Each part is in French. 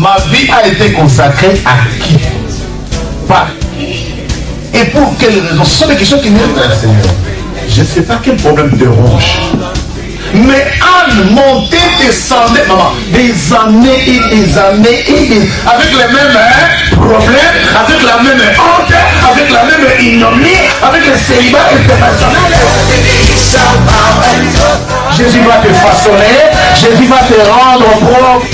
Ma vie a été consacrée à qui? Par qui? Et pour quelle raison? Ce sont des questions qui viennent à Seigneur. Je ne sais pas quel problème te ronge. Mais Anne montait, descendait, maman, des années et des années et des... avec les mêmes problèmes, avec la même honte, avec la même ignominie, avec le célibat international. Jésus va te façonner, Jésus va te rendre propre.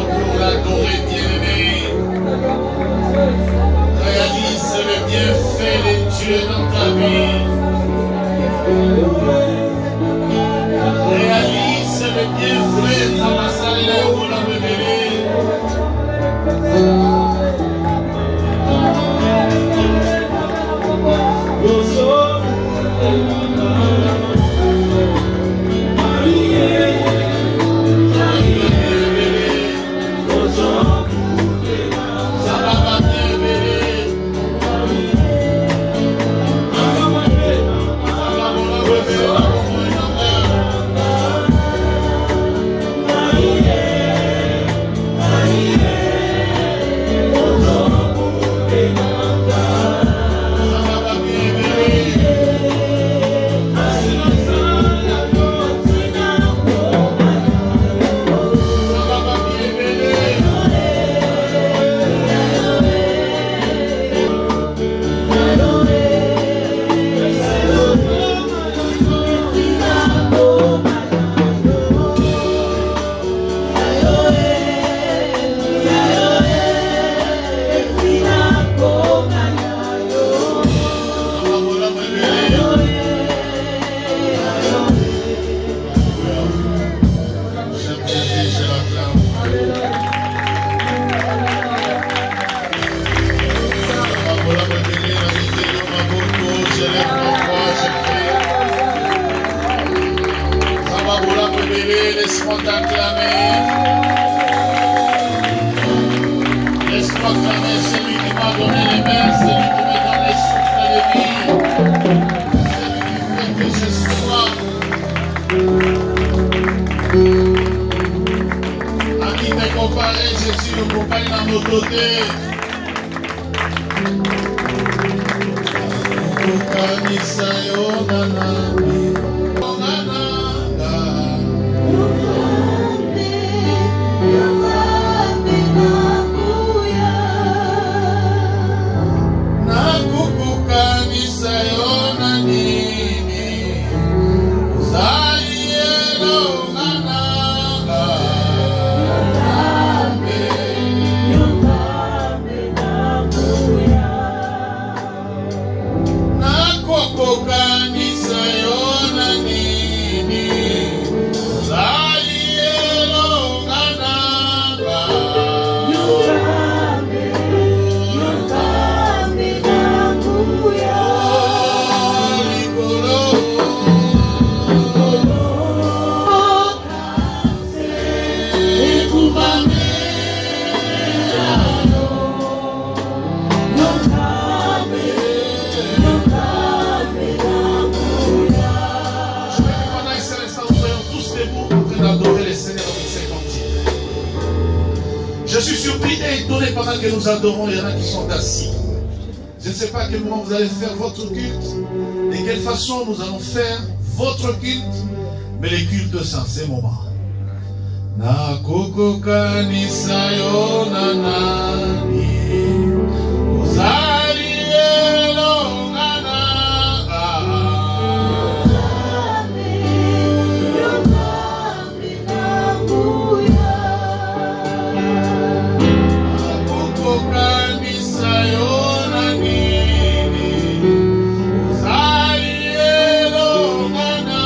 pour l'adorer, bien-aimé. Réalise fait les dieux dans ta vie. Réalise le bienfait de ma salaire pour la révéler. Laisse-moi t'acclamer. Laisse-moi acclamer celui qui m'a donné les mains, celui qui me donne les souffles de vie, celui qui fait que je sois. À qui t'es comparé, Jésus, le compagne dans nos côtés. Je suis surpris et étonné pendant que nous adorons, il y en a qui sont assis. Je ne sais pas à quel moment vous allez faire votre culte, de quelle façon nous allons faire votre culte, mais les cultes sont ces moments. Na koko kanisa yo na nani uzali elongana koko kanisa yo na nini uzali elongana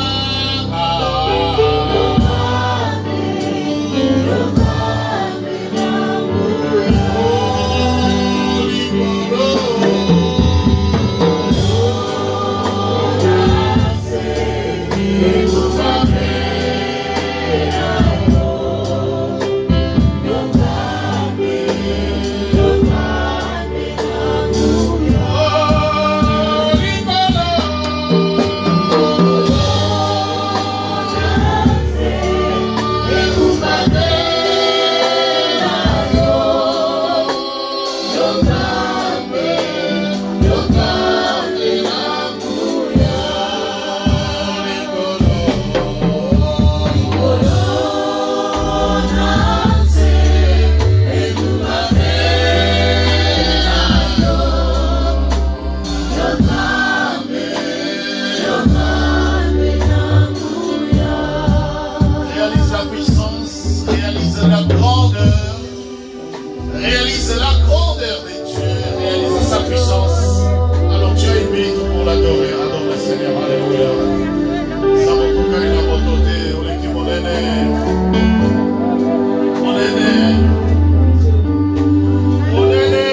l'adorer, adore le Seigneur, alléluia. Ça va couper la beauté, on est qui mon aîné. Mon aîné. Mon aîné.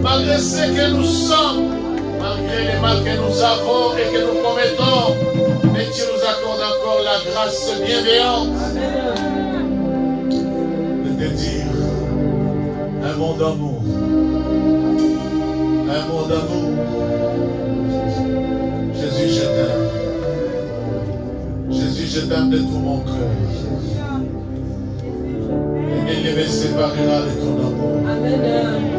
Malgré ce que nous sommes, malgré les mal que nous avons et que nous commettons, mais tu nous accordes encore la grâce bienveillante de te dire un mot d'amour, un mot d'amour. Jésus, je t'aime. Jésus, je t'aime de tout mon cœur. Et il ne me séparera de ton amour. Amen.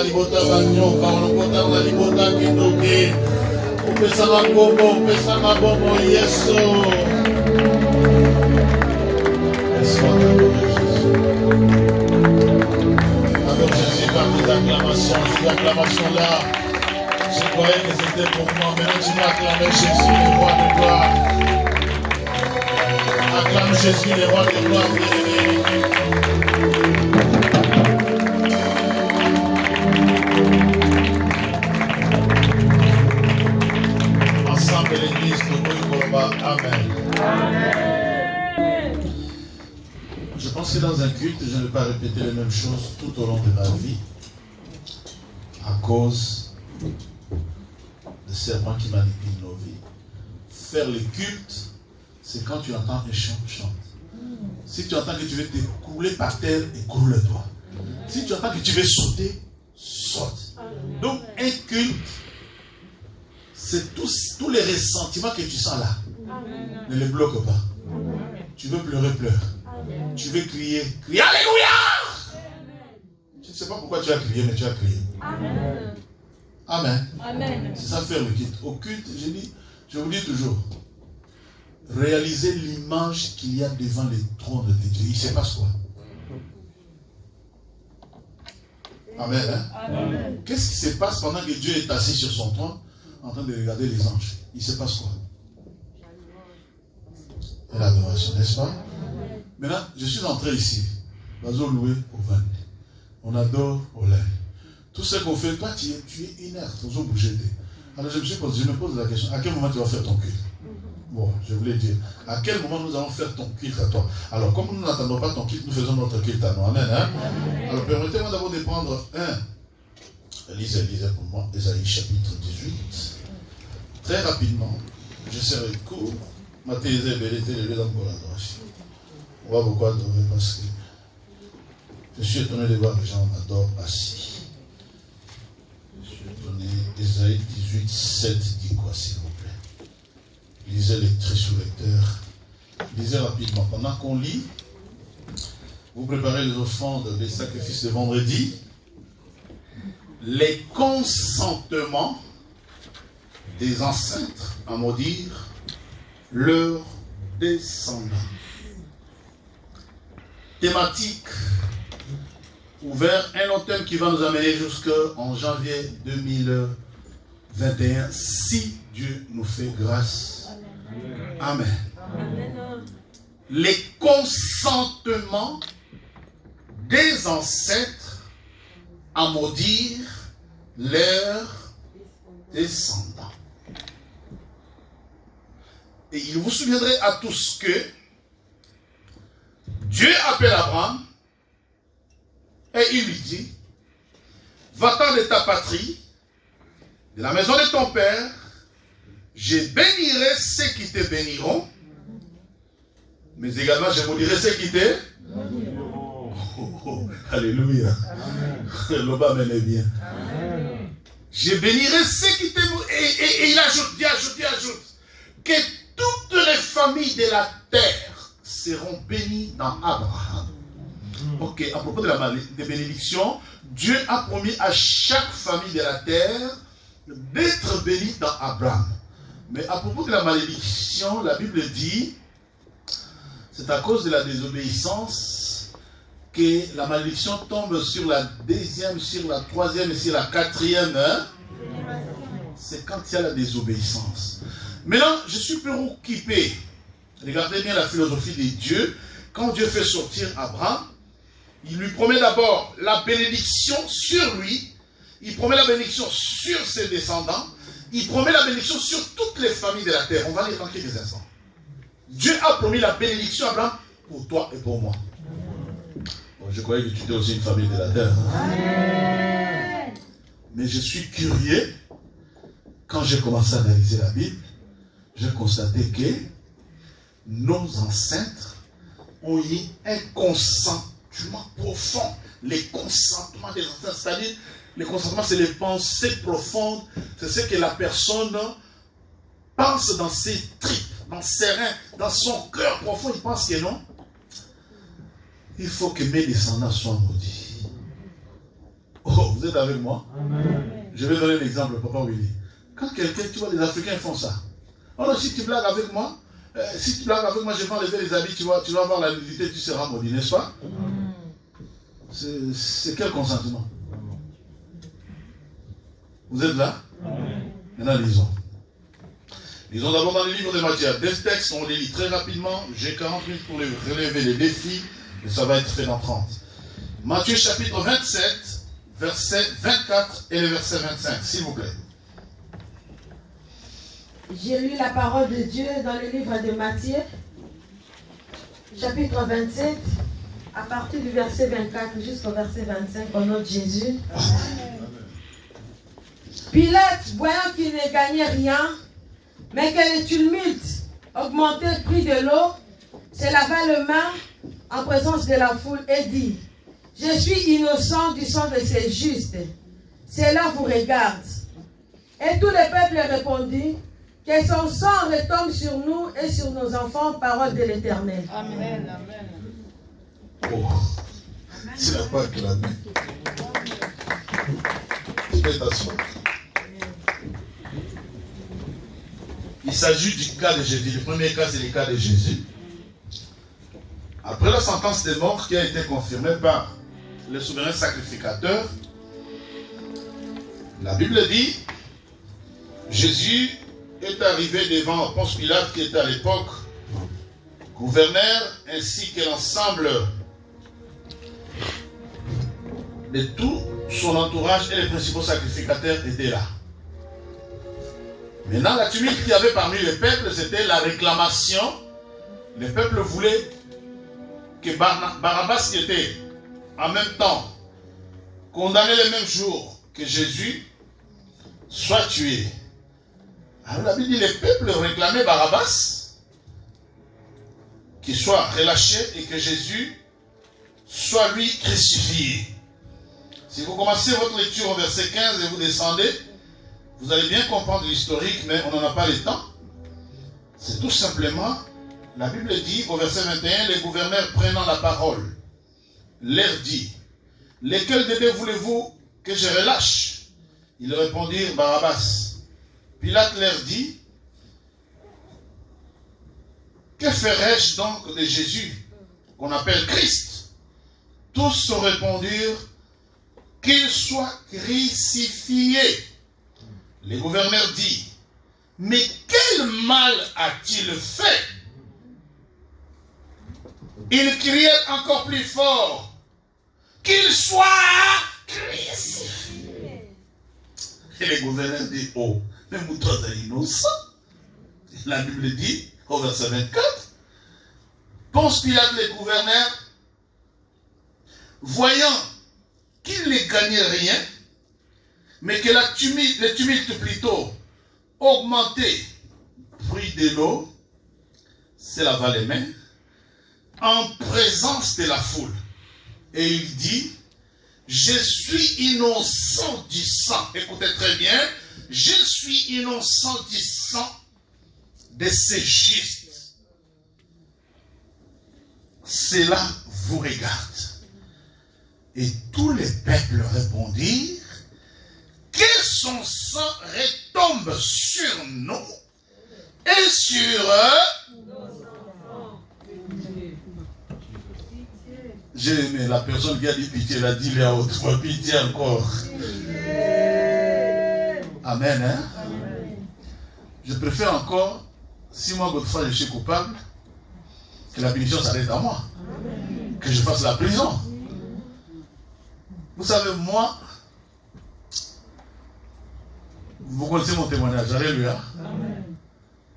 libota banyoka, olokota na libota kindoki. Opesa makombo, opesa mabomo, Yesu. Laisse-moi t'adorer, Jésus. Adore Jésus par tes acclamations. Ces acclamations-là, je croyais que c'était pour moi. Maintenant, tu vas acclamer Jésus, le roi de gloire. Acclame Jésus, le roi de gloire, bien-aimé. Ensemble, l'église de Koloba. Amen. Amen. Je pense que dans un culte, je ne vais pas répéter les mêmes choses tout au long de ma vie à cause des serpents qui manipulent nos vies. Faire le culte, c'est quand tu entends un chant, chante. Si tu entends que tu veux t'écrouler par terre, écroule-toi. Si tu entends que tu veux sauter, saute. Donc un culte, c'est tous les ressentiments que tu sens là. Ne les bloque pas. Tu veux pleurer, pleure. Tu veux crier, crie Alléluia. Tu ne sais pas pourquoi tu as crié, mais tu as crié. Amen. Amen. C'est ça faire le culte. Au culte, je vous dis toujours, réalisez l'image qu'il y a devant les trônes de Dieu. Il se passe quoi? Amen. Hein? Amen. Qu'est-ce qui se passe pendant que Dieu est assis sur son trône en train de regarder les anges? Il se passe quoi? L'adoration, n'est-ce pas? Maintenant, je suis entré ici. Nous allons louer au vin. On adore au lait. Tout ce qu'on fait, toi, tu es inerte. Nous allons bouger. Alors je me pose la question, à quel moment tu vas faire ton culte? Bon, je voulais dire, à quel moment nous allons faire ton culte à toi? Alors, comme nous n'attendons pas ton culte, nous faisons notre culte à nous. Amen. Hein? Alors, permettez-moi d'abord de prendre lisez pour moi, Ésaïe chapitre 18. Très rapidement, je serai court. On va beaucoup adorer parce que je suis étonné de voir les gens m'adorent assis. Je suis étonné. Ésaïe 18, 7 dit quoi, s'il vous plaît? Lisez lectrice sous lecteur. Lisez rapidement. Pendant qu'on lit, vous préparez les offrandes, les sacrifices de vendredi, les consentements des ancêtres à maudire leurs descendants. Thématique ouvert, un autre thème qui va nous amener jusqu'en janvier 2021, si Dieu nous fait grâce. Amen. Amen. Les consentements des ancêtres à maudire leurs descendants. Et il vous souviendrait à tous que Dieu appelle Abraham et il lui dit, va-t'en de ta patrie, de la maison de ton père, je bénirai ceux qui te béniront, mais également je maudirai ceux qui te béniront. Alléluia. L'Oba m'aime bien. Amen. Je bénirai ceux qui te béniront. Et il ajoute, que toutes les familles de la terre seront bénies dans Abraham. Ok, à propos de la bénédiction, Dieu a promis à chaque famille de la terre d'être bénie dans Abraham. Mais à propos de la malédiction, la Bible dit, c'est à cause de la désobéissance que la malédiction tombe sur la deuxième, sur la troisième et sur la quatrième. C'est quand il y a la désobéissance. Maintenant, je suis préoccupé. Regardez bien la philosophie de Dieu. Quand Dieu fait sortir Abraham, il lui promet d'abord la bénédiction sur lui. Il promet la bénédiction sur ses descendants. Il promet la bénédiction sur toutes les familles de la terre. On va lire dans quelques instants. Dieu a promis la bénédiction à Abraham pour toi et pour moi. Bon, je croyais que tu étais aussi une famille de la terre. Amen. Mais je suis curieux. Quand j'ai commencé à analyser la Bible, j'ai constaté que nos ancêtres ont eu un consentement profond. Les consentements des ancêtres, c'est-à-dire, les consentements, c'est les pensées profondes, c'est ce que la personne pense dans ses tripes, dans ses reins, dans son cœur profond. Il pense que non. Il faut que mes descendants soient maudits. Oh, vous êtes avec moi? Amen. Je vais donner l'exemple, Papa Willy. Quand quelqu'un, tu vois, les Africains font ça. Alors, si tu blagues avec moi, je vais enlever les habits, tu vas avoir la nudité, tu seras maudit, n'est-ce pas? C'est quel consentement? Vous êtes là? Maintenant, lisons. Lisons d'abord dans le livre de Matthieu. Des textes, on les lit très rapidement. J'ai 40 minutes pour relever les défis, mais ça va être fait dans 30. Matthieu chapitre 27, verset 24 et le verset 25, s'il vous plaît. J'ai lu la parole de Dieu dans le livre de Matthieu, chapitre 27, à partir du verset 24 jusqu'au verset 25, au nom de Jésus. Pilate, voyant qu'il ne gagnait rien, mais que le tumulte augmentait le prix de l'eau, se lava les mains en présence de la foule et dit: je suis innocent du sang de ces justes. Cela vous regarde. Et tout le peuple répondit: que son sang retombe sur nous et sur nos enfants, parole de l'Éternel. Amen. Amen. Oh, c'est la part que la main. Tu peux t'asseoir. Il s'agit du cas de Jésus. Le premier cas, c'est le cas de Jésus. Après la sentence de mort qui a été confirmée par le souverain sacrificateur, la Bible dit, Jésus est arrivé devant Ponce Pilate, qui était à l'époque gouverneur, ainsi que l'ensemble de tout son entourage, et les principaux sacrificateurs étaient là. Maintenant, la tumulte qu'il y avait parmi le peuple, c'était la réclamation. Le peuple voulait que Barabbas, qui était en même temps condamné le même jour que Jésus, soit tué. Alors la Bible dit, le peuple réclamait Barabbas, qu'il soit relâché et que Jésus soit lui crucifié. Si vous commencez votre lecture au verset 15 et vous descendez, vous allez bien comprendre l'historique, mais on n'en a pas le temps. C'est tout simplement, la Bible dit au verset 21, les gouverneurs prenant la parole, leur dit, lesquels bébés voulez-vous que je relâche? Ils répondirent, Barabbas. Pilate leur dit, que ferais-je donc de Jésus, qu'on appelle Christ? Tous répondirent, qu'il soit crucifié. Le gouverneur dit, mais quel mal a-t-il fait? Il criait encore plus fort, qu'il soit crucifié. Et le gouverneur dit, oh, mais vous êtes innocent. La Bible dit, au verset 24, Ponce Pilate, le gouverneur, voyant qu'il ne gagnait rien, mais que le tumulte plutôt augmentait, prit de l'eau, se lava les mains, en présence de la foule. Et il dit, je suis innocent du sang. Écoutez très bien, je suis innocent du sang de ces justes. Cela vous regarde. Et tous les peuples répondirent, que son sang retombe sur nous et sur eux. J'ai aimé la personne qui a dit pitié, elle a dit les autres, pitié encore. Amen, hein? Amen. Je préfère encore, si moi, Godefroy, je suis coupable, que la punition s'arrête à moi. Amen. Que je fasse la prison. Vous savez, moi, vous connaissez mon témoignage, alléluia. Amen.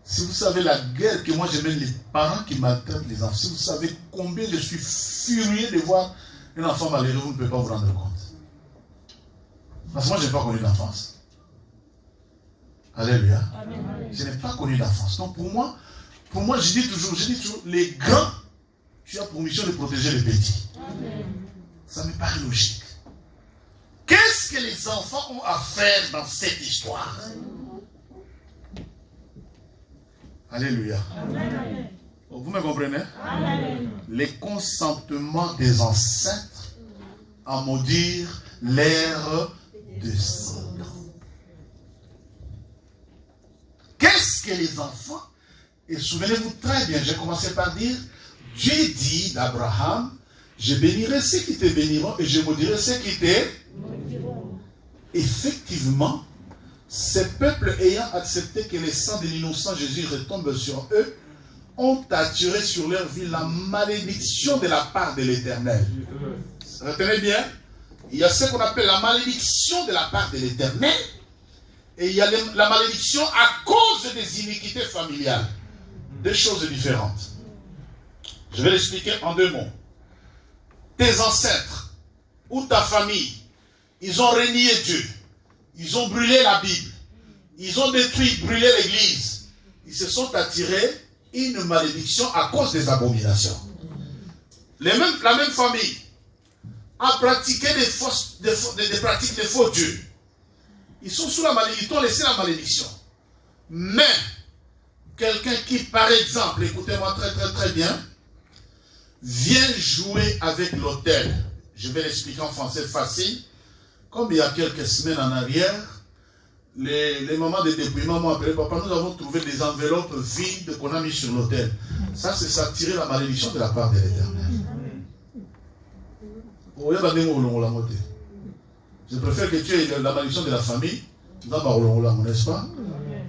Si vous savez la guerre que moi je mène, les parents qui maltraitent les enfants, si vous savez combien je suis furieux de voir un enfant malheureux, vous ne pouvez pas vous rendre compte. Parce que moi, je n'ai pas connu d'enfance. Alléluia. Amen. Je n'ai pas connu d'enfance. Donc pour moi, je dis toujours, les grands, tu as pour mission de protéger les petits. Amen. Ça me paraît logique. Qu'est-ce que les enfants ont à faire dans cette histoire? Alléluia. Amen. Vous me comprenez? Amen. Les consentements des ancêtres à maudire leurs descendants. Qu'est-ce que les enfants? Et souvenez-vous très bien, j'ai commencé par dire, Dieu dit d'Abraham, je bénirai ceux qui te béniront et je maudirai ceux qui te maudiront. Effectivement, ces peuples ayant accepté que le sang de l'innocent Jésus retombe sur eux, ont attiré sur leur vie la malédiction de la part de l'Éternel. Retenez bien, il y a ce qu'on appelle la malédiction de la part de l'Éternel, et il y a la malédiction à cause des iniquités familiales. Deux choses différentes. Je vais l'expliquer en deux mots. Tes ancêtres ou ta famille, ils ont renié Dieu. Ils ont brûlé la Bible. Ils ont détruit, brûlé l'église. Ils se sont attirés une malédiction à cause des abominations. La même famille a pratiqué des pratiques de faux dieux. Ils sont sous la malédiction, ils ont laissé la malédiction. Mais, quelqu'un qui, par exemple, écoutez-moi très bien, vient jouer avec l'autel. Je vais l'expliquer en français facile. Comme il y a quelques semaines en arrière, les mamans de dépouillement m'ont appelé, papa, nous avons trouvé des enveloppes vides qu'on a mis sur l'autel. Ça, c'est s'attirer la malédiction de la part de l'Éternel. Je préfère que tu aies la malédiction de la famille, n'est-ce pas?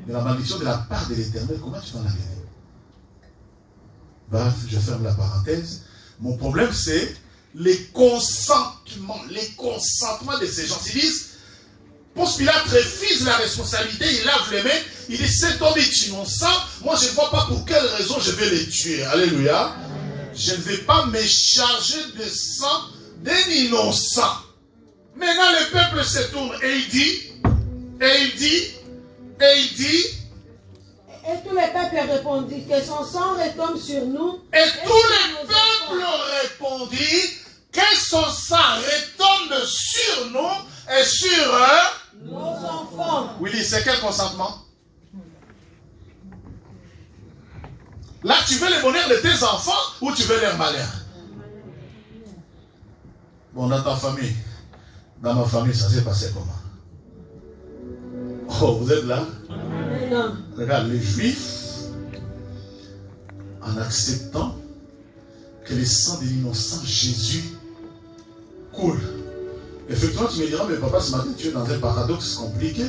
Mais la malédiction de la part de l'Éternel, comment tu vas la gagner? Bref, je ferme la parenthèse. Mon problème, c'est les consentements de ces gens. Ils disent, Ponce Pilate refuse la responsabilité, il lave les mains, il dit, cet homme est innocent, moi je ne vois pas pour quelle raison je vais les tuer. Alléluia. Je ne vais pas me charger de sang d'un innocent. Maintenant le peuple se tourne et il dit, et tout le peuple répondit que son sang retombe sur nous. Et tout le peuple répondit que son sang retombe sur nous et sur nos enfants. Oui, c'est quel consentement? Là, tu veux le bonheur de tes enfants ou tu veux leur malheur? Bon, dans ta famille, dans ma famille, ça s'est passé comment? Oh, vous êtes là? Non. Regarde, les Juifs, en acceptant que le sang de l'innocent Jésus coule. Effectivement, tu me diras, mais papa, ce matin, tu es dans un paradoxe compliqué.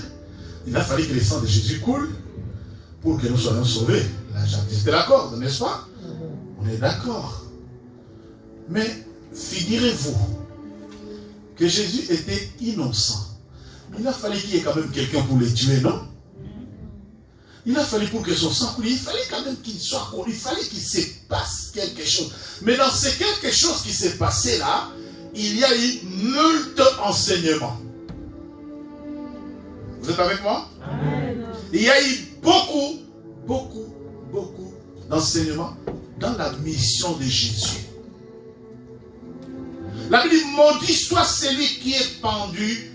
Il a fallu que le sang de Jésus coule pour que nous soyons sauvés. Là, j'étais d'accord, n'est-ce pas? On est d'accord. Mais figurez-vous que Jésus était innocent. Il a fallu qu'il y ait quand même quelqu'un pour le tuer, non? Il a fallu pour que son sang coule, il fallait quand même qu'il soit connu, il fallait qu'il se passe quelque chose. Mais dans ce quelque chose qui s'est passé là, il y a eu moult enseignements. Vous êtes avec moi? Il y a eu beaucoup d'enseignements dans la mission de Jésus. La Bible dit, maudit soit celui qui est pendu.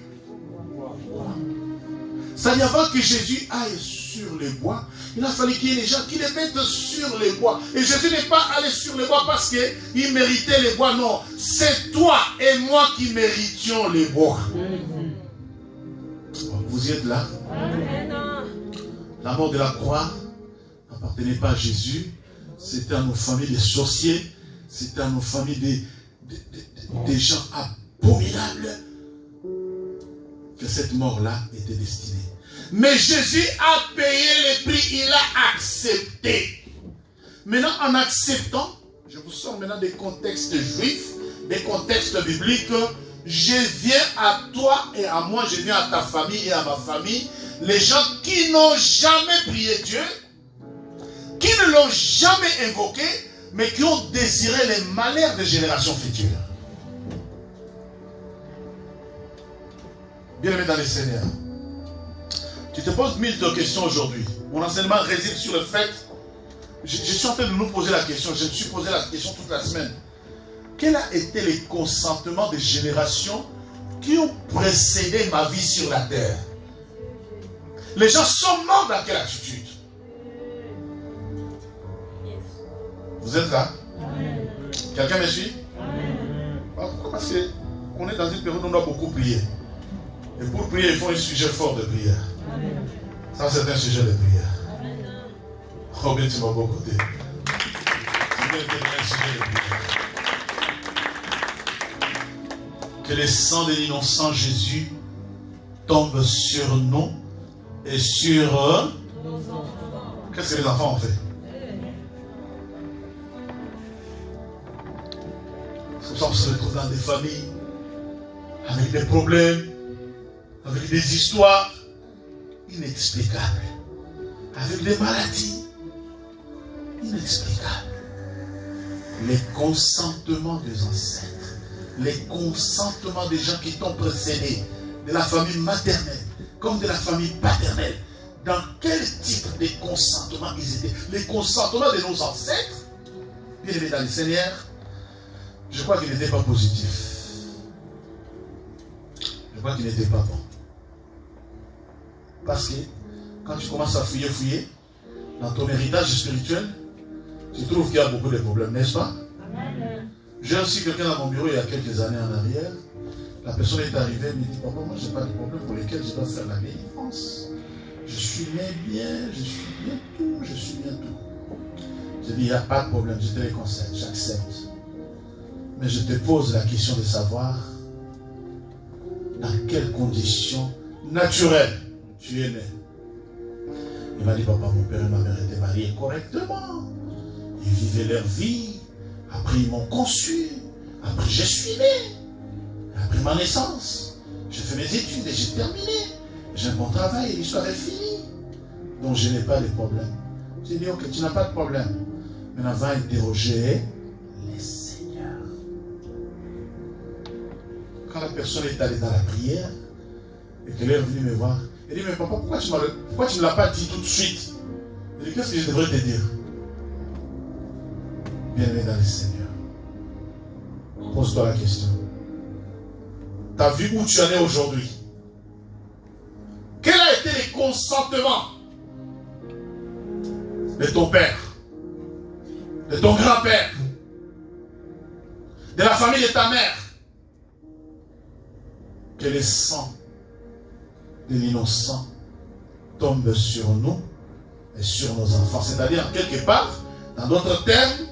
Ça dit, avant que Jésus aille sur les bois, il a fallu qu'il y ait des gens qui les mettent sur les bois. Et Jésus n'est pas allé sur les bois parce qu'il méritait les bois. Non, c'est toi et moi qui méritions les bois. Vous y êtes là? La mort de la croix n'appartenait pas à Jésus. C'était à nos familles des sorciers. C'était à nos familles des gens abominables que cette mort-là était destinée. Mais Jésus a payé le prix, il a accepté. Maintenant, en acceptant, je vous sors maintenant des contextes juifs, des contextes bibliques, je viens à toi et à moi, je viens à ta famille et à ma famille, les gens qui n'ont jamais prié Dieu, qui ne l'ont jamais invoqué, mais qui ont désiré les malheurs des générations futures. Bien-aimé dans le Seigneur, tu te poses mille questions aujourd'hui. Mon enseignement réside sur le fait, je suis en train de nous poser la question, je me suis posé la question toute la semaine. Quel a été le consentement des générations qui ont précédé ma vie sur la terre? Les gens sont morts dans quelle attitude? Vous êtes là? Quelqu'un me suit? Pourquoi? Parce On est dans une période où on doit beaucoup prier. Et pour prier, il faut un sujet fort de prière. Ça, c'est un sujet de prière. Robin, tu m'as beau côté. C'est un sujet de prière. Que le sang de l'innocent Jésus tombe sur nous et sur nos enfants. Qu'est-ce que les enfants ont fait? C'est pour ça qu'on se retrouve dans des familles avec des problèmes, avec des histoires inexplicables, avec des maladies inexplicables. Les consentements des ancêtres, les consentements des gens qui t'ont précédé, de la famille maternelle comme de la famille paternelle. Dans quel type de consentement ils étaient? Les consentements de nos ancêtres, bien aimés dans le Seigneur, je crois qu'ils n'étaient pas positifs. Je crois qu'ils n'étaient pas bons. Parce que quand tu commences à fouiller dans ton héritage spirituel, tu trouves qu'il y a beaucoup de problèmes, n'est-ce pas? J'ai aussi quelqu'un dans mon bureau il y a quelques années en arrière. La personne est arrivée et me dit, papa, moi je n'ai pas de problème pour lesquels je dois faire la délivrance. Je suis bien, je suis bien tout, je suis bien tout. Je dis, il n'y a pas de problème, je te les conseille, j'accepte. Mais je te pose la question de savoir dans quelles conditions naturelles tu es né. Il m'a dit, papa, mon père et ma mère étaient mariés correctement. Ils vivaient leur vie. Après, ils m'ont conçu. Après, je suis né. Après ma naissance, j'ai fait mes études et j'ai terminé. J'ai un bon travail et l'histoire est finie. Donc, je n'ai pas de problème. J'ai dit, ok, tu n'as pas de problème. Maintenant, va interroger les seigneurs. Quand la personne est allée dans la prière et qu'elle est revenue me voir, elle dit, mais papa, pourquoi tu ne me l'as pas dit tout de suite? Elle dit, qu'est-ce que je devrais te dire? Bien-aimé dans le Seigneur, pose-toi la question. Tu as vu où tu en es aujourd'hui? Quel a été le consentement de ton père, de ton grand-père, de la famille de ta mère? Que le sang de l'innocent tombe sur nous et sur nos enfants. C'est-à-dire, quelque part, dans d'autres termes,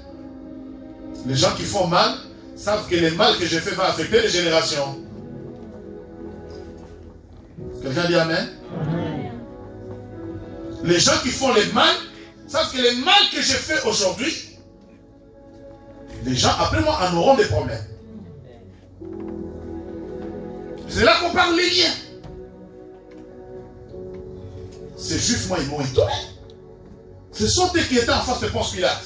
les gens qui font mal savent que le mal que je fais va affecter les générations. Quelqu'un dit Amen? Amen. Les gens qui font le mal savent que le mal que je fais aujourd'hui, les gens après moi en auront des problèmes. C'est là qu'on parle les liens. Ces juifs, moi, ils m'ont étonné. Ce sont eux qui étaient en face de Ponce Pilate.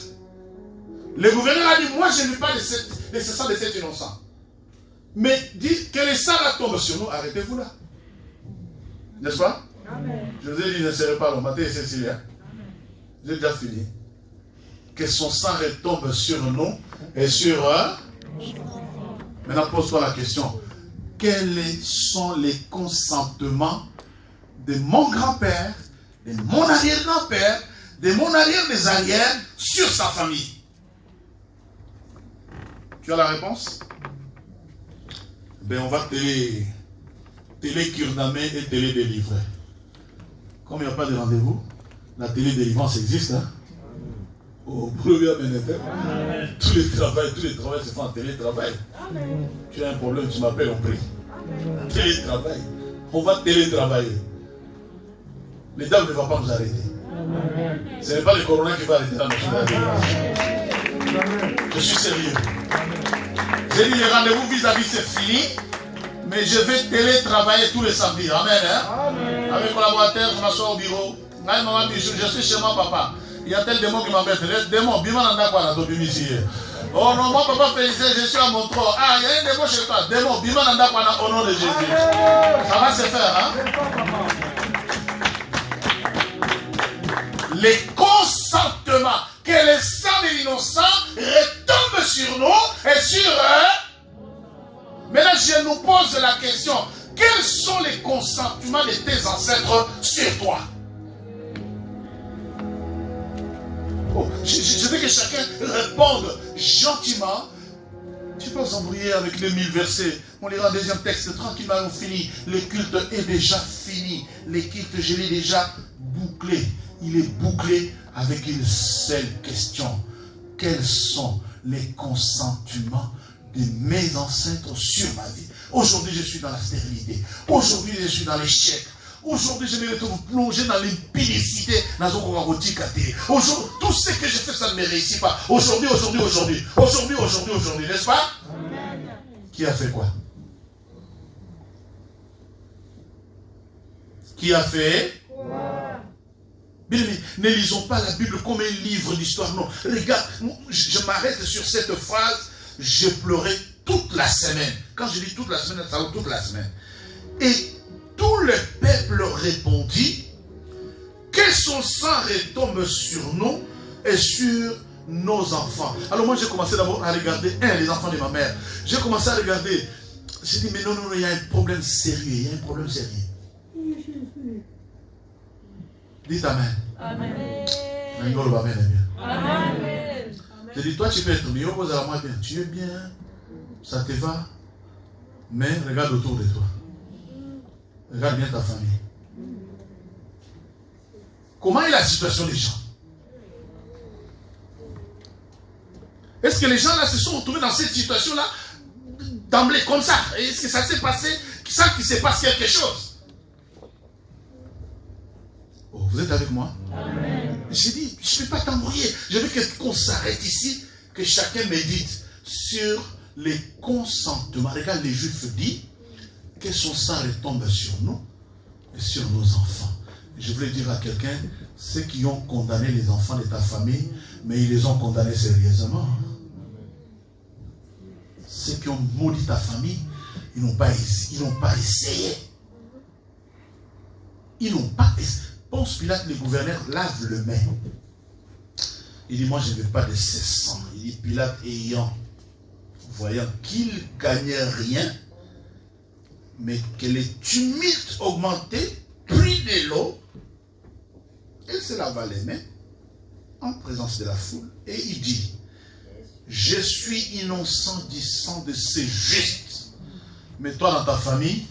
Le gouverneur a dit, moi je n'ai pas de ce sang de cet innocent. Mais dites que le sang là tombe sur nous, arrêtez-vous là. N'est-ce pas? Amen. Je vous ai dit, ne serez pas long, Matthieu et Cécilie. Hein? J'ai déjà fini. Que son sang retombe sur nous et sur eux. Maintenant, pose-toi la question. Quels sont les consentements de mon grand-père, de mon arrière-grand-père, de mon arrière des arrières sur sa famille? Tu as la réponse? Ben on va télé-cure-damé et télé-délivrer. Comme il n'y a pas de rendez-vous, la télé-délivrance existe. Hein? Oh, tous les travails se font en télétravail. Amen. Tu as un problème, tu m'appelles, on prie. Amen. Télétravail. On va télétravailler. Les dames ne vont pas nous arrêter. Amen. Ce n'est pas le corona qui va arrêter dans notre vie. Je suis sérieux. J'ai dit, les rendez-vous vis-à-vis, c'est fini. Mais je vais télétravailler tous les samedis. Amen. Hein? Amen. Avec collaborateurs, je m'assois au bureau. Je suis chez moi, papa. Il y a tel démon qui m'embête. Le démon, bima nanda kwa na tobi misi. Oh non, moi papa félicité, je suis à mon trône. Ah, il y a un démon chez toi. Démon, bima nanda kwa na au nom de Jésus. Ça va se faire, hein? Les consentements, que le sang de l'innocent retombe sur nous et sur eux. Maintenant, je nous pose la question. Quels sont les consentements de tes ancêtres sur toi? Oh, je veux que chacun réponde gentiment. Tu peux s'embrouiller avec les 1000 versets On lira un deuxième texte tranquillement, on finit. Le culte est déjà fini. Le culte, je l'ai déjà bouclé. Il est bouclé avec une seule question. Quels sont les consentiments de mes ancêtres sur ma vie? Aujourd'hui, je suis dans la stérilité. Aujourd'hui, je suis dans l'échec. Aujourd'hui, je me retrouve plongé dans l'impudicité. Aujourd'hui, tout ce que je fais, ça ne me réussit pas. Aujourd'hui, n'est-ce pas? Amen. Qui a fait quoi? Qui a fait? Bien, ne lisons pas la Bible comme un livre d'histoire, non. Regarde, je m'arrête sur cette phrase. J'ai pleuré toute la semaine. Quand je dis toute la semaine, ça vaut toute la semaine. Et tout le peuple répondit que son sang retombe sur nous et sur nos enfants. Alors moi j'ai commencé d'abord à regarder les enfants de ma mère. J'ai commencé à regarder. J'ai dit mais non, il y a un problème sérieux. Il y a un problème sérieux. Dites Amen. Amen. Amen. J'ai dit toi tu peux être mieux, pose à moi bien. Tu es bien, ça te va, mais regarde autour de toi. Regarde bien ta famille. Comment est la situation des gens? Est-ce que les gens là se sont retrouvés dans cette situation-là d'emblée comme ça? Est-ce que ça s'est passé sans qu'il se passe quelque chose? Oh, vous êtes avec moi? Amen. J'ai dit, je ne peux pas t'embrouiller. Je veux qu'on s'arrête ici, que chacun médite sur les consentements. Regarde, les Juifs disent que son sang retombe sur nous et sur nos enfants. Je voulais dire à quelqu'un, ceux qui ont condamné les enfants de ta famille, mais ils les ont condamnés sérieusement. Ceux qui ont maudit ta famille, ils n'ont pas essayé. Ils n'ont pas essayé. Ponce Pilate, le gouverneur, lave le main. Il dit, moi je ne veux pas de ce sang. Il dit, Pilate voyant qu'il ne gagnait rien, mais que les tumultes augmentaient, prit de l'eau, et se lava les mains en présence de la foule. Et il dit, je suis innocent du sang de ces justes. Mais toi dans ta famille,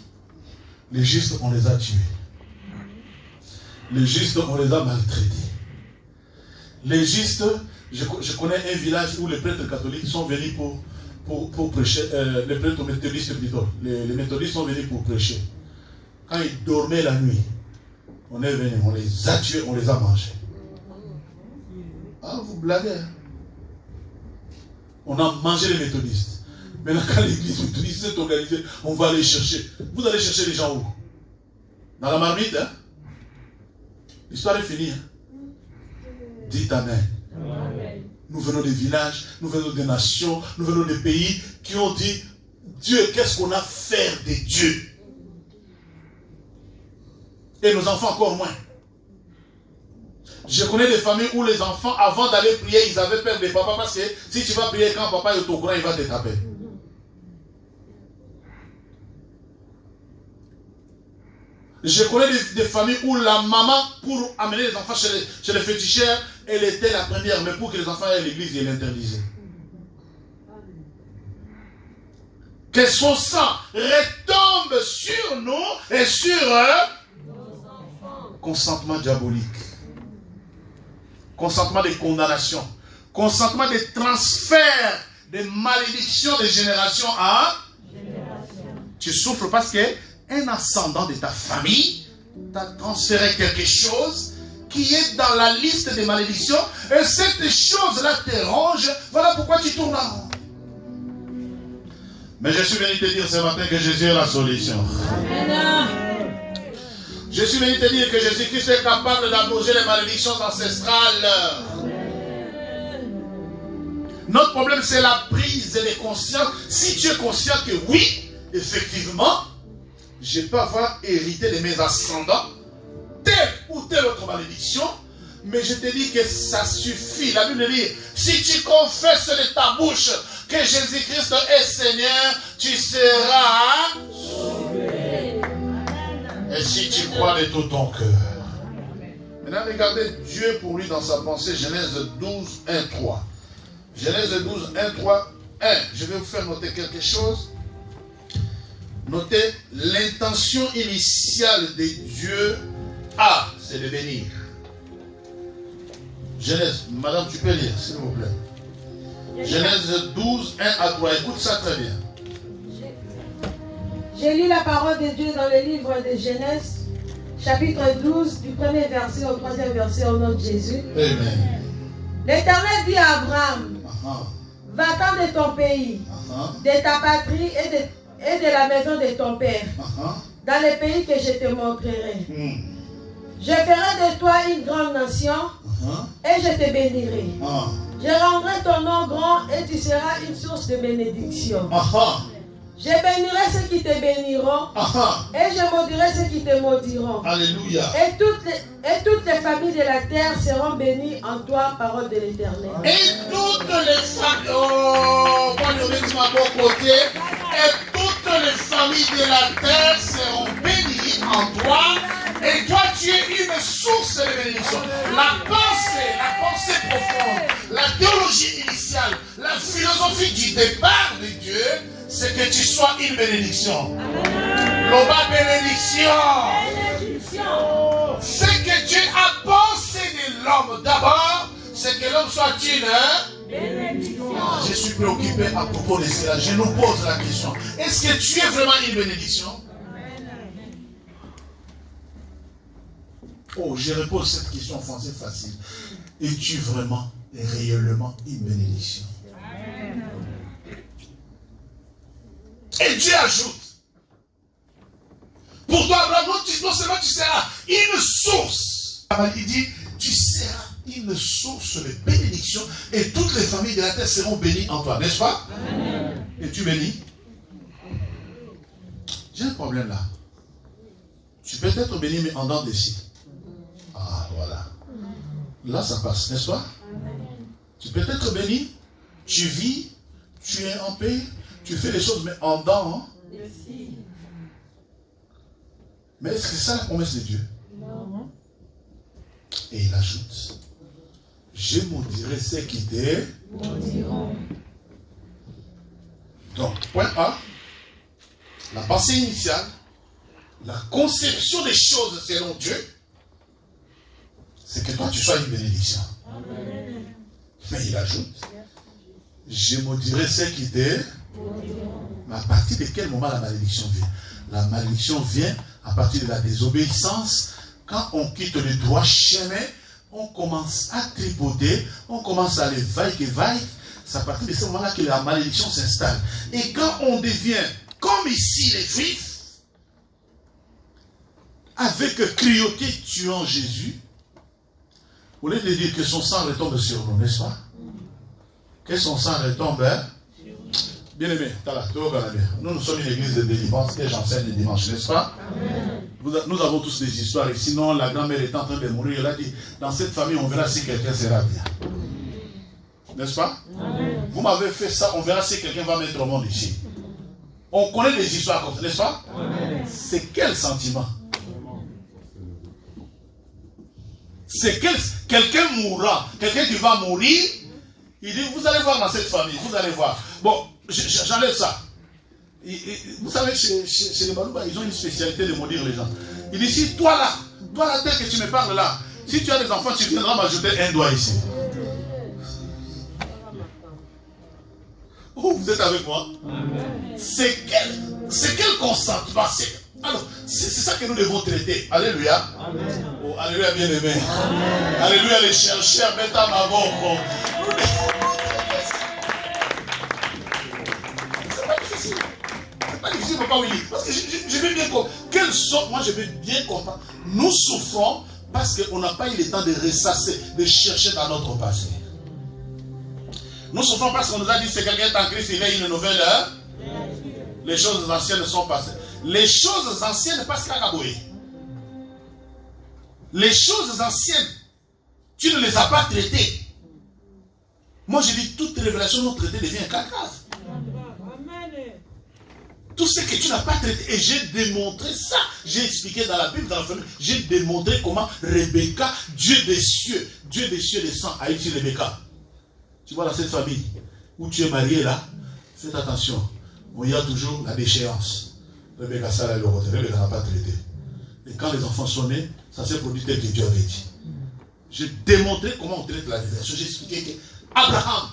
les justes on les a tués. Les justes on les a maltraités. Les justes, je connais un village où les prêtres catholiques sont venus pour prêcher, les prêtres méthodistes plutôt. Les méthodistes sont venus pour prêcher. Quand ils dormaient la nuit, on est venu, on les a tués, on les a mangés. Ah, vous blaguez. On a mangé les méthodistes. Maintenant, quand l'église méthodiste s'est organisée, on va aller chercher. Vous allez chercher les gens où? Dans la marmite, hein? L'histoire est finie. Hein? Dites Amen. Amen. Nous venons des villages, nous venons des nations, nous venons des pays qui ont dit, Dieu, qu'est-ce qu'on a à faire de Dieu? Et nos enfants encore moins. Je connais des familles où les enfants, avant d'aller prier, ils avaient peur des papas parce que si tu vas prier quand papa est au courant, il va te taper. Je connais des familles où la maman, pour amener les enfants chez les féticheurs, elle était la première, mais pour que les enfants aient à l'église, elle l'interdisait. Que son sang retombe sur nous et sur nos enfants. Consentement diabolique. Consentement de condamnation. Consentement de transfert de malédiction de génération à génération. Tu souffres parce que un ascendant de ta famille t'a transféré quelque chose qui est dans la liste des malédictions et cette chose-là te ronge. Voilà pourquoi tu tournes en rond. Mais je suis venu te dire ce matin que Jésus est la solution. Amen. Je suis venu te dire que Jésus-Christ est capable d'abroger les malédictions ancestrales. Amen. Notre problème, c'est la prise de conscience. Si tu es conscient que oui, effectivement, je peux avoir hérité de mes ascendants telle ou telle autre malédiction, mais je te dis que ça suffit. La Bible dit, si tu confesses de ta bouche que Jésus-Christ est Seigneur, tu seras sauvé. Et si tu crois de tout ton cœur. Maintenant, regardez Dieu pour lui dans sa pensée, Genèse 12, 1, 3. Genèse 12, 1, 3, 1. Je vais vous faire noter quelque chose. Notez, l'intention initiale de Dieu, c'est de bénir. Genèse, madame, tu peux lire, s'il vous plaît. Genèse 12, 1 à 3. Écoute ça très bien. J'ai lu la parole de Dieu dans le livre de Genèse, chapitre 12, du premier verset au troisième verset au nom de Jésus. Amen. L'Éternel dit à Abraham, va-t'en de ton pays, de ta patrie et de la maison de ton père, dans le pays que je te montrerai. Je ferai de toi une grande nation et je te bénirai. Je rendrai ton nom grand et tu seras une source de bénédiction. Je bénirai ceux qui te béniront et je maudirai ceux qui te maudiront. Alléluia. Et toutes les familles de la terre seront bénies en toi, parole de l'Éternel. Et toutes les familles, à mon côté, et toutes les familles de la terre seront bénies en toi. Et toi, tu es une source de bénédiction. La pensée profonde, la théologie initiale, la philosophie du départ de Dieu, c'est que tu sois une bénédiction. L'oba bénédiction. Ce que Dieu a pensé de l'homme d'abord, c'est que l'homme soit une bénédiction. Je suis préoccupé à propos de cela. Je nous pose la question. Est-ce que tu es vraiment une bénédiction? Oh, je repose cette question en français facile. Es-tu vraiment et réellement une bénédiction? Et Dieu ajoute, pour toi, Abraham, non seulement tu seras une source, il dit, tu seras une source de bénédiction et toutes les familles de la terre seront bénies en toi, n'est-ce pas? Amen. Es-tu béni? J'ai un problème là. Tu peux être béni, mais en dents d'ici. Ah, voilà. Là, ça passe, n'est-ce pas? Tu peux être béni, tu vis, tu es en paix, tu fais les choses, mais en dents. Mais est-ce que c'est ça la promesse de Dieu? Non. Et il ajoute, je maudirai ceux qui te maudiront. Donc, point A, la pensée initiale, la conception des choses selon Dieu, c'est que toi tu sois une bénédiction. Amen. Mais il ajoute, je maudirai ceux qui te maudiront. Mais à partir de quel moment la malédiction vient? La malédiction vient à partir de la désobéissance. Quand on quitte le droit chemin, on commence à tripoter, on commence à aller vaille que vaille. C'est à partir de ce moment-là que la malédiction s'installe. Et quand on devient, comme ici les Juifs, avec cruauté tuant Jésus, au lieu de dire que son sang retombe sur nous, n'est-ce pas? Que son sang retombe, hein? Bien-aimé, nous sommes une église de délivrance et j'enseigne le dimanche, n'est-ce pas? Nous avons tous des histoires et sinon la grand-mère est en train de mourir, elle a dit, dans cette famille on verra si quelqu'un sera bien. N'est-ce pas? Vous m'avez fait ça, on verra si quelqu'un va mettre au monde ici. On connaît des histoires comme ça, n'est-ce pas? C'est quel sentiment? C'est quelqu'un mourra, quelqu'un qui va mourir, il dit, vous allez voir dans cette famille, vous allez voir. Bon, j'enlève ça. Vous savez, chez les Balouba, ils ont une spécialité de maudire les gens. Il dit, si toi la tête que tu me parles là, si tu as des enfants, tu viendras m'ajouter un doigt ici. Oh, vous êtes avec moi? C'est quel consentement? Alors, c'est ça que nous devons traiter. Alléluia. Oh, alléluia, bien-aimé. Alléluia, les chercheurs, bêta ma boko. C'est pas difficile. C'est pas difficile, papa Willy. Parce que je veux bien comprendre. Quelle sorte, moi je veux bien comprendre. Nous souffrons parce qu'on n'a pas eu le temps de ressasser, de chercher dans notre passé. Nous souffrons parce qu'on nous a dit que c'est quelqu'un en Christ, il est une nouvelle heure. Les choses anciennes sont passées. Les choses anciennes passent qu'à Gaboué. Les choses anciennes, tu ne les as pas traitées. Moi je dis, toute révélation non traitée devient cacasse. Tout ce que tu n'as pas traité, et j'ai démontré ça. J'ai expliqué dans la Bible, dans la famille, j'ai démontré comment Rebecca, Dieu des cieux descend à ici Rebecca. Tu vois dans cette famille où tu es marié là, faites attention. Il y a toujours la déchéance. Rebecca Sala et le côté. Rebecca n'a pas traité. Et quand les enfants sont nés, ça s'est produit tel que Dieu avait dit. J'ai démontré comment on traite la révélation. J'ai expliqué qu'Abraham,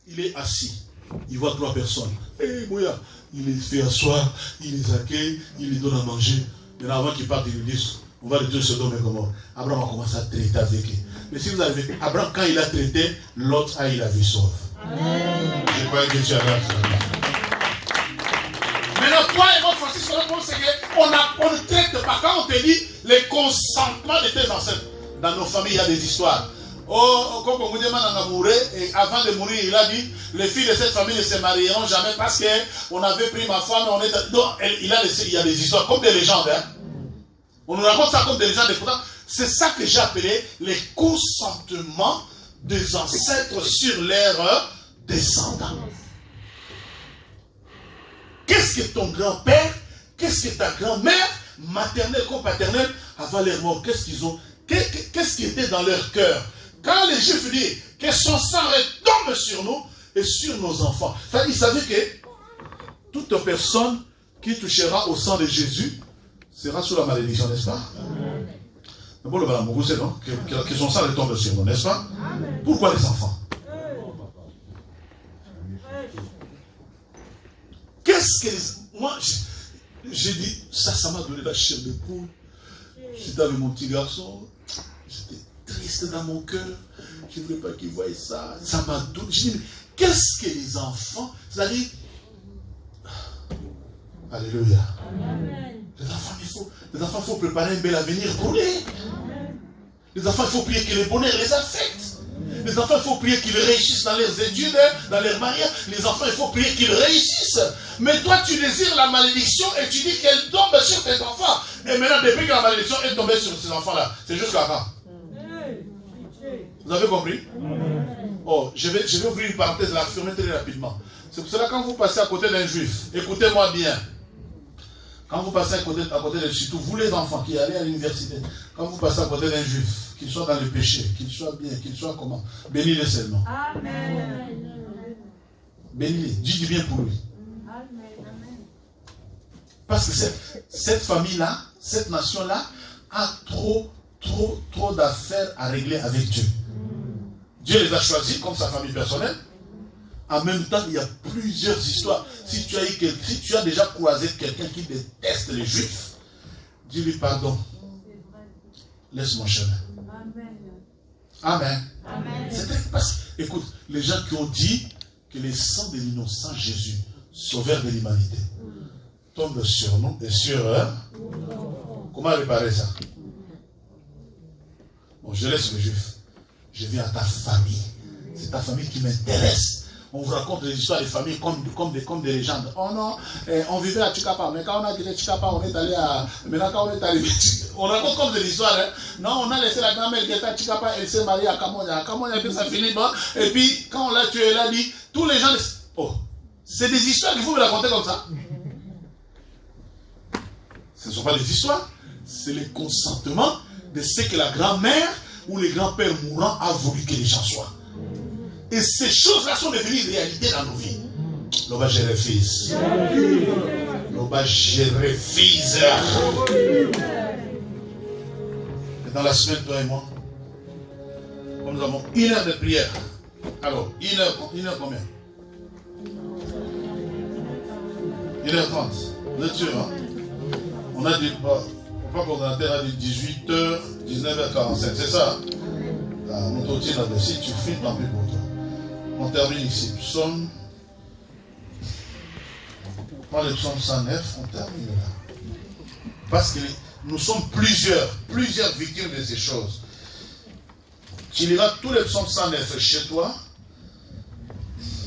il est assis. Il voit 3 personnes. Et Mouya, il les fait asseoir, il les accueille, il les donne à manger. Maintenant, avant qu'ils partent, ils lui disent, on va retourner Sodome et Gomorrhe. Abraham a commencé à traiter avec eux. Mais si vous avez vu, Abraham, quand il a traité, l'autre a eu la vie sauve. Je crois que Dieu a là. Maintenant, toi et moi, Francis, on ne traite pas. Quand on te dit les consentements de tes ancêtres, dans nos familles, il y a des histoires. Oh, comme on dit, et avant de mourir, il a dit, les filles de cette famille ne se marieront jamais parce qu'on avait pris ma femme. On est... Donc, il y a des histoires comme des légendes. Hein? On nous raconte ça comme des légendes. C'est ça que j'ai appelé les consentements des ancêtres sur leurs descendants. Qu'est-ce que ton grand-père, qu'est-ce que ta grand-mère, maternelle comme paternelle, avant leur mort, qu'est-ce qu'ils ont, qu'est-ce qui était dans leur cœur? Quand les Juifs disent que son sang retombe sur nous et sur nos enfants, ils savaient que toute personne qui touchera au sang de Jésus sera sous la malédiction, n'est-ce pas? Bon, le balamo, vous savez, non? Que son sang retombe sur nous, n'est-ce pas? Pourquoi les enfants? Qu'est-ce que les... Moi, j'ai dit, ça m'a donné la chair de poule. J'étais avec mon petit garçon, j'étais triste dans mon cœur, je ne voulais pas qu'il voie ça, ça m'a donné. J'ai dit, mais qu'est-ce que les enfants, c'est-à-dire, alléluia. Amen. Les enfants, il faut préparer un bel avenir pour eux. Les enfants, il faut prier que le bonheur les affecte. Les enfants, il faut prier qu'ils réussissent dans leurs études, dans leur mariage. Les enfants, il faut prier qu'ils réussissent. Mais toi, tu désires la malédiction et tu dis qu'elle tombe sur tes enfants. Et maintenant, depuis que la malédiction est tombée sur ces enfants-là, c'est jusqu'à quand? Vous avez compris? Oh, je vais ouvrir une parenthèse, la fermer très rapidement. C'est pour cela que quand vous passez à côté d'un juif, écoutez-moi bien. Quand vous passez à côté de, surtout vous les enfants qui allez à l'université, quand vous passez à côté d'un juif, qu'il soit dans le péché, qu'il soit bien, qu'il soit comment, bénis-le seulement. Amen. Bénis-le, dis du bien pour lui. Amen. Parce que cette famille-là, cette nation-là, a trop d'affaires à régler avec Dieu. Dieu les a choisis comme sa famille personnelle. En même temps, il y a plusieurs histoires. Si tu as déjà croisé quelqu'un qui déteste les Juifs, dis-lui pardon. Laisse mon chemin. Amen. Amen. C'est parce que, écoute, les gens qui ont dit que le sang de l'innocent Jésus, sauveur de l'humanité, tombe sur nous et sur eux. Comment réparer ça? Bon, je laisse les Juifs. Je viens à ta famille. C'est ta famille qui m'intéresse. On vous raconte des histoires de famille comme des légendes. Oh non, on vivait à Chikapa, mais quand on a quitté Chikapa, on est allé à... Maintenant, quand on est arrivé... On raconte comme des histoires. Hein? Non, on a laissé la grand-mère qui était à Chikapa, elle s'est mariée à Kamonia. À Kamonia, puis ça finit bon. Et puis, quand on l'a tué, elle a dit, tous les gens... Oh, c'est des histoires qu'il faut me raconter comme ça. Ce ne sont pas des histoires, c'est le consentement de ce que la grand-mère ou le grand-père mourant a voulu que les gens soient. Et ces choses-là sont devenues réalité dans nos vies. L'oba je refuse. L'oba je refuse. Et dans la semaine, toi et moi, comme nous avons 1 heure de prière. Alors, 1 heure combien? 1h30. Vous êtes sûr, hein? On a dit, pourquoi coordonnateur a dit 18h, 19h45, c'est ça? Si tu finis, tant pis pour toi. On termine ici. Psaume. Prends le psaume 109, on termine là. Parce que nous sommes plusieurs victimes de ces choses. Tu liras tous les psaumes 109 chez toi.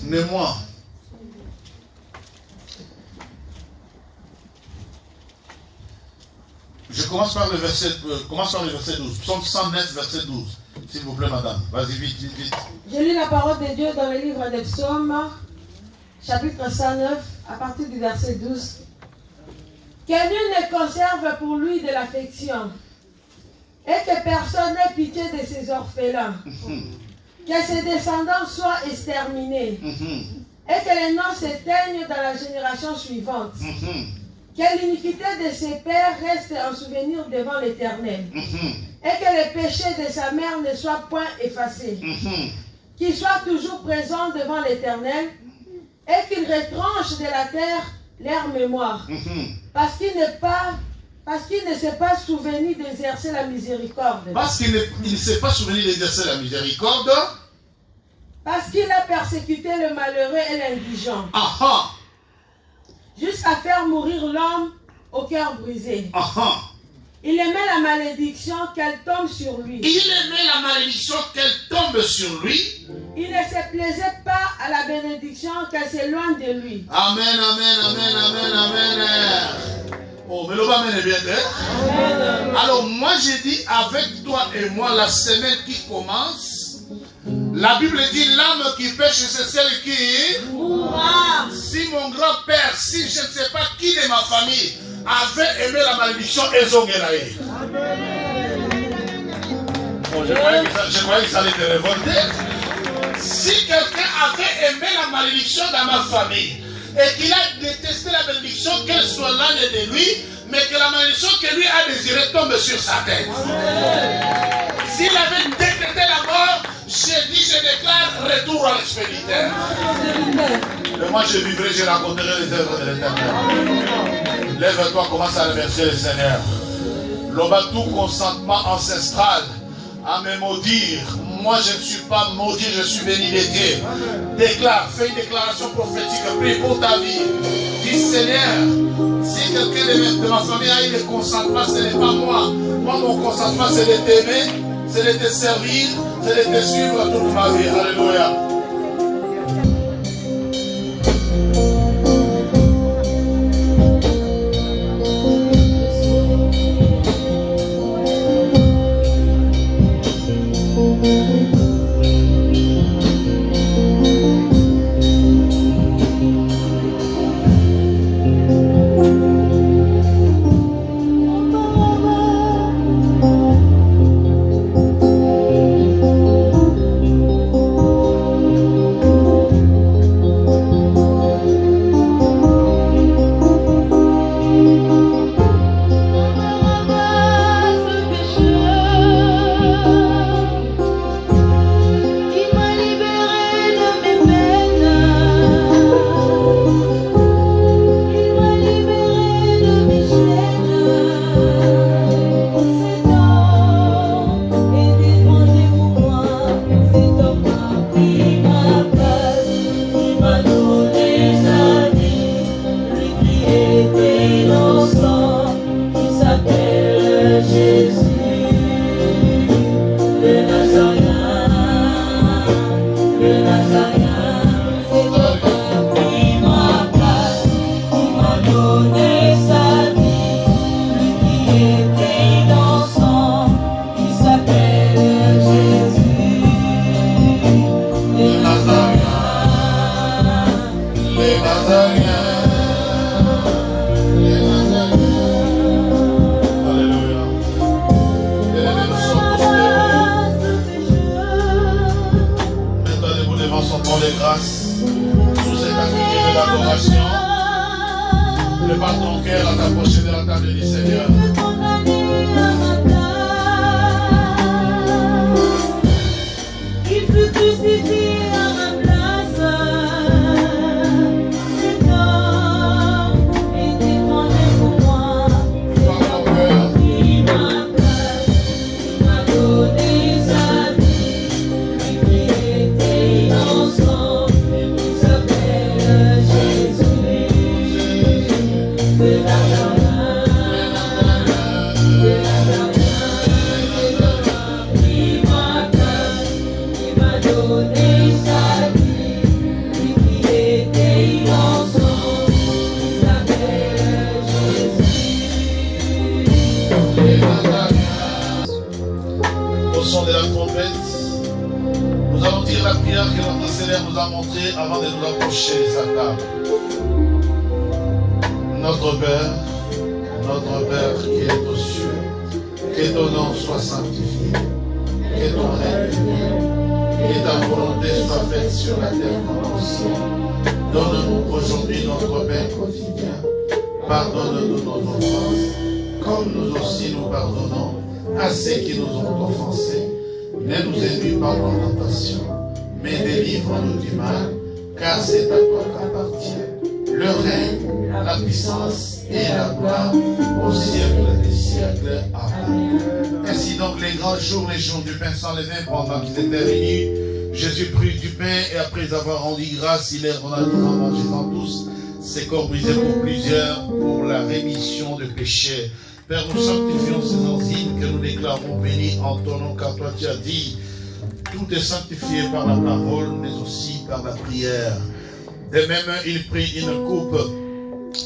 Mais moi, je commence par le verset 12. Psaume 109, verset 12. S'il vous plaît, madame. Vas-y, vite. Je lis la parole de Dieu dans le livre des Psaumes, chapitre 109, à partir du verset 12. Que nul ne conserve pour lui de l'affection, et que personne n'ait pitié de ses orphelins. Que ses descendants soient exterminés, et que les noms s'éteignent dans la génération suivante. Que l'iniquité de ses pères reste en souvenir devant l'Éternel. Et que les péchés de sa mère ne soient point effacés. Qu'il soit toujours présent devant l'Éternel. Et qu'il retranche de la terre leur mémoire. Parce qu'il ne s'est pas souvenu d'exercer la miséricorde. Parce qu'il ne s'est pas souvenu d'exercer la miséricorde. Parce qu'il a persécuté le malheureux et l'indigent. Jusqu'à faire mourir l'homme au cœur brisé. Il aimait la malédiction qu'elle tombe sur lui. Il aimait la malédiction qu'elle tombe sur lui. Il ne se plaisait pas à la bénédiction qu'elle s'éloigne de lui. Amen, amen, amen, amen, amen. Oh, mais le bas est bien, hein? Alors, moi, j'ai dit, avec toi et moi, la semaine qui commence, la Bible dit, l'âme qui pêche, c'est celle qui mourra. Si mon grand-père, si je ne sais pas qui de ma famille avait aimé la malédiction, ils ont gagné. Bon, je croyais que ça allait te révolter. Si quelqu'un avait aimé la malédiction dans ma famille, et qu'il a détesté la bénédiction, qu'elle soit là de lui, mais que la malédiction que lui a désirée tombe sur sa tête. S'il avait décrété la mort, je déclare retour à l'expéditeur. Et moi je vivrai, je raconterai les œuvres de l'Éternel. Lève-toi, commence à remercier le Seigneur. L'homme tout consentement ancestral à me maudire. Moi je ne suis pas maudit, je suis béni de Dieu. Déclare, fais une déclaration prophétique, prie pour ta vie. Dis Seigneur, si quelqu'un de ma famille a eu le consentement, ce n'est pas moi. Moi mon consentement c'est de t'aimer, c'est de te servir, c'est de te suivre toute ma vie. Alléluia. Pardonne-nous nos offenses, comme nous aussi nous pardonnons à ceux qui nous ont offensés. Ne nous induis pas en tentation, mais délivre-nous du mal, car c'est à toi qu'appartient le règne, la puissance et la gloire au siècle des siècles. Amen. Ainsi donc les grands jours, les jours du pain sans levain, pendant qu'ils étaient réunis, Jésus prit du pain et après avoir rendu grâce, il leur en disant, mangez-en tous, c'est corps brisé pour plusieurs, pour la rémission de péchés. Père, nous sanctifions ces enzymes que nous déclarons bénis en ton nom, car toi tu as dit, tout est sanctifié par la parole, mais aussi par la prière. De même, il prit une coupe,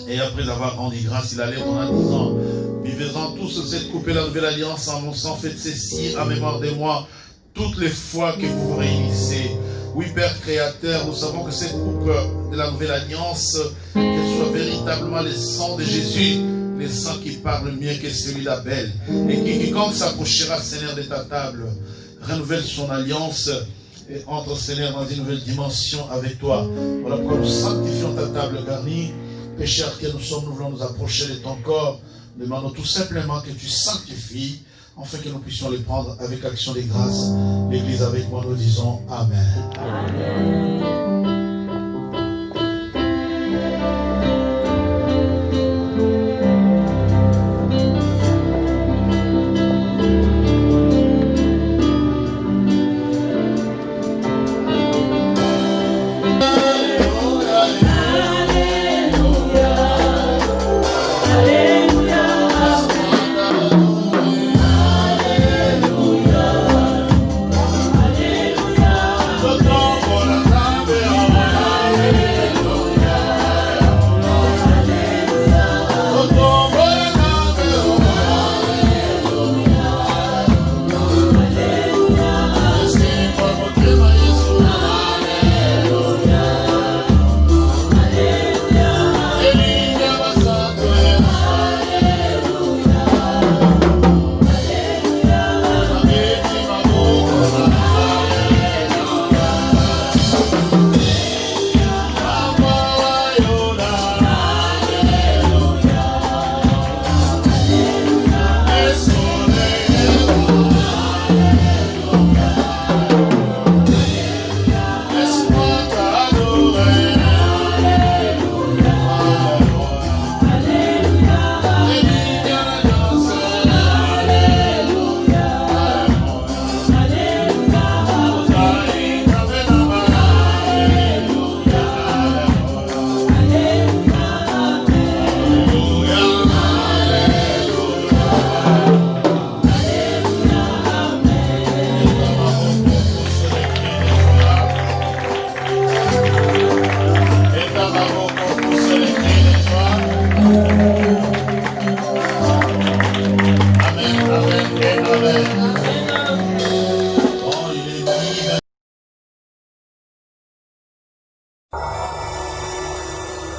et après avoir rendu grâce, il allait en disant, buvez-en tous cette coupe et la nouvelle alliance en mon sang, faites ceci en mémoire de moi, toutes les fois que vous vous réunissez. Oui, Père Créateur, nous savons que cette coupe de la nouvelle alliance, qu'elle soit véritablement le sang de Jésus, le sang qui parle mieux que celui d'Abel, et qui, quiconque s'approchera, Seigneur, de ta table, renouvelle son alliance et entre, Seigneur, dans une nouvelle dimension avec toi. Voilà pourquoi nous sanctifions ta table garnie. Pécheurs que nous sommes, nous voulons nous approcher de ton corps. Demandons tout simplement que tu sanctifies, afin que nous puissions les prendre avec action des grâces. L'Église avec moi, nous disons Amen. Amen.